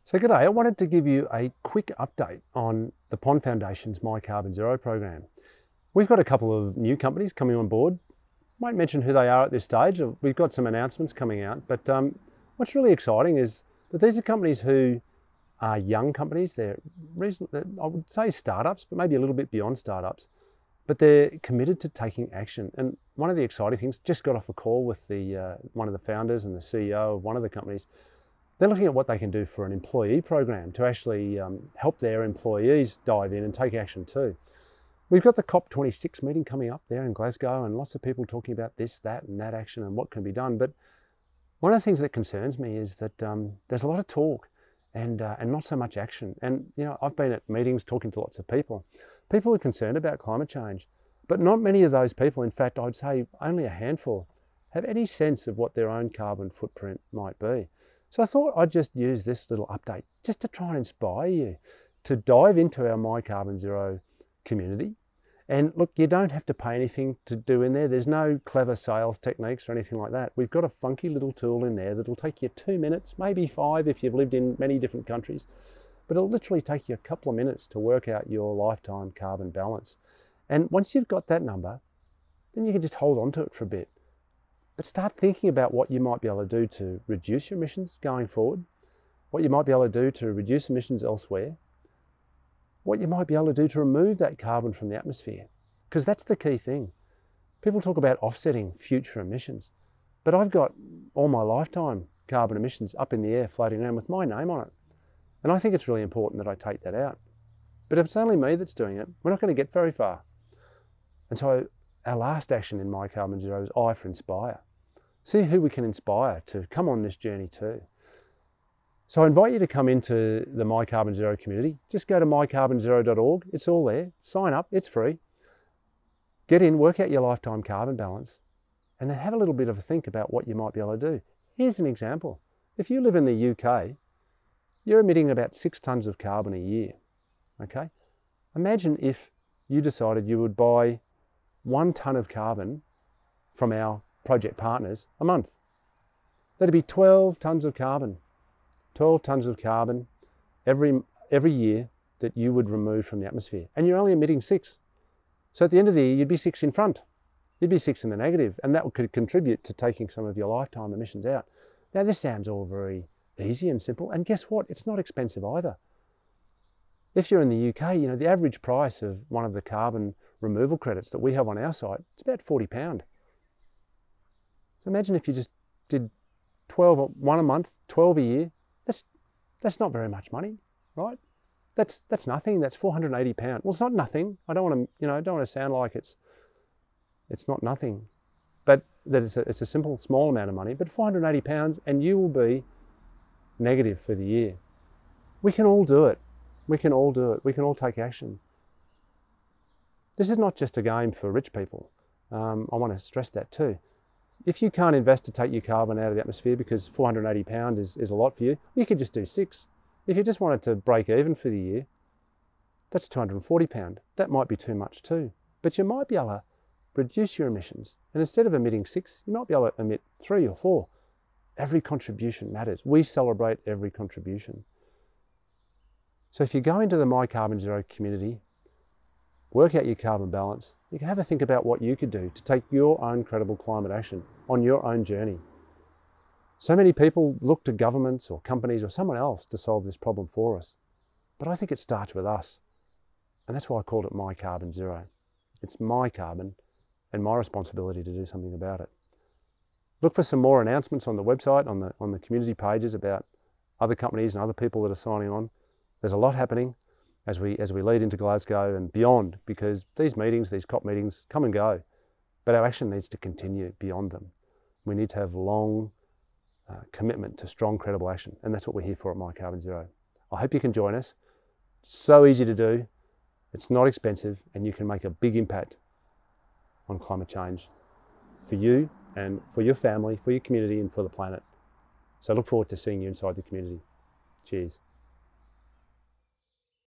So g'day, I wanted to give you a quick update on the Pond Foundation's My Carbon Zero program. We've got a couple of new companies coming on board. Won't mention who they are at this stage. We've got some announcements coming out, but what's really exciting is that these are companies who are young companies. They're I would say startups, but maybe a little bit beyond startups, but they're committed to taking action. And one of the exciting things, just got off a call with one of the founders and the CEO of one of the companies. They're looking at what they can do for an employee program to actually help their employees dive in and take action too. We've got the COP26 meeting coming up there in Glasgow, and lots of people talking about this, that, and that action and what can be done. But one of the things that concerns me is that there's a lot of talk and not so much action. And you know, I've been at meetings talking to lots of people. People are concerned about climate change, but not many of those people, in fact, I'd say only a handful, have any sense of what their own carbon footprint might be. So I thought I'd just use this little update just to try and inspire you to dive into our My Carbon Zero community. And look, you don't have to pay anything to do in there. There's no clever sales techniques or anything like that. We've got a funky little tool in there that'll take you 2 minutes, maybe 5 if you've lived in many different countries, but it'll literally take you a couple of minutes to work out your lifetime carbon balance. And once you've got that number, then you can just hold on to it for a bit. But start thinking about what you might be able to do to reduce your emissions going forward, what you might be able to do to reduce emissions elsewhere, what you might be able to do to remove that carbon from the atmosphere, because that's the key thing. People talk about offsetting future emissions, but I've got all my lifetime carbon emissions up in the air floating around with my name on it. And I think it's really important that I take that out. But if it's only me that's doing it, we're not going to get very far. And so our last action in My Carbon Zero is I for Inspire. See who we can inspire to come on this journey too. So I invite you to come into the My Carbon Zero community. Just go to mycarbonzero.org. It's all there. Sign up. It's free. Get in, work out your lifetime carbon balance, and then have a little bit of a think about what you might be able to do. Here's an example. If you live in the UK, you're emitting about 6 tonnes of carbon a year. Okay? Imagine if you decided you would buy 1 tonne of carbon from our project partners a month. That'd be 12 tonnes of carbon. 12 tonnes of carbon every year that you would remove from the atmosphere. And you're only emitting 6. So at the end of the year, you'd be 6 in front. You'd be 6 in the negative, and that could contribute to taking some of your lifetime emissions out. Now, this sounds all very easy and simple, and guess what? It's not expensive either. If you're in the UK, you know, the average price of one of the carbon removal credits that we have on our site, it's about £40. So imagine if you just did 1 a month, 12 a year. That's not very much money, right? That's nothing. That's £480. Well, it's not nothing. I don't want to sound like it's not nothing, but that it's a simple, small amount of money. But £480, and you will be negative for the year. We can all do it. We can all do it. We can all take action. This is not just a game for rich people. I want to stress that too. If you can't invest to take your carbon out of the atmosphere because £480 is a lot for you, you could just do 6. If you just wanted to break even for the year, that's £240. That might be too much too. But you might be able to reduce your emissions. And instead of emitting 6, you might be able to emit 3 or 4. Every contribution matters. We celebrate every contribution. So if you go into the My Carbon Zero community, work out your carbon balance, you can have a think about what you could do to take your own credible climate action on your own journey. So many people look to governments or companies or someone else to solve this problem for us. But I think it starts with us. And that's why I called it My Carbon Zero. It's my carbon and my responsibility to do something about it. Look for some more announcements on the website, on the community pages about other companies and other people that are signing on. There's a lot happening as we lead into Glasgow and beyond, because these meetings, these COP meetings, come and go, but our action needs to continue beyond them. We need to have long commitment to strong, credible action, and that's what we're here for at My Carbon Zero. I hope you can join us. It's so easy to do, it's not expensive, and you can make a big impact on climate change for you and for your family, for your community, and for the planet. So I look forward to seeing you inside the community. Cheers.